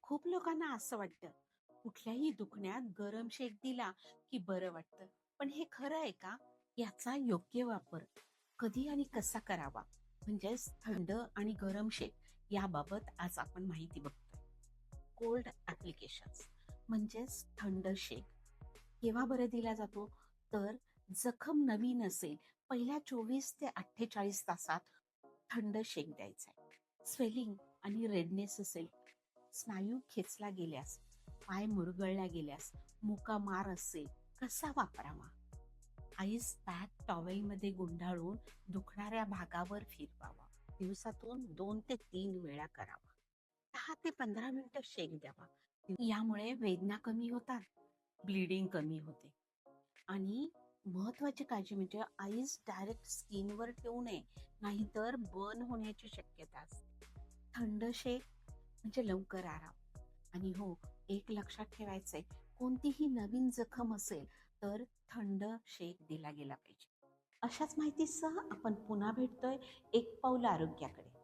खूप लोकांना असं वाटतं, कुठल्याही दुखण्यात गरम शेक दिला की बरं वाटतं. पण हे खरं आहे का? याचा योग्य वापर कधी आणि कसा करावा? म्हणजेच थंड आणि गरम शेक याबाबत आज आपण माहिती बघतोय. कोल्ड ॲप्लिकेशन्स म्हणजेच थंड शेक केव्हा बरं दिला जातो? तर जखम नवीन असेल, पहिल्या 24 ते 48 तासात थंड शेक द्यायचा आहे. स्वेलिंग आणि रेडनेस असेल, स्नायू खेचला गेल्यास, पाय मुरगळल्या गेल्यास, मुका मार असेल, कसा वापरावा? आईस पॅक टॉवेलमध्ये गुंडाळून दुखणाऱ्या भागावर फिरवावा. दिवसातून 2 ते 3 वेळा करावा. 10 ते 15 मिनिटं शेक द्यावा. यामुळे वेदना कमी होतात, ब्लिडिंग कमी होते. आणि महत्वाची काळजी म्हणजे आईस डायरेक्ट स्किनवर ठेवू नये, नाहीतर बर्न होण्याची शक्यता असते. थंड शेक म्हणजे लवकर आराम. आणि हो, एक लक्षात ठेवायचंय, कोणतीही नवीन जखम असेल तर थंड शेक दिला गेला पाहिजे. अशाच माहितीसह आपण पुन्हा भेटतोय एक पाऊल आरोग्याकडे.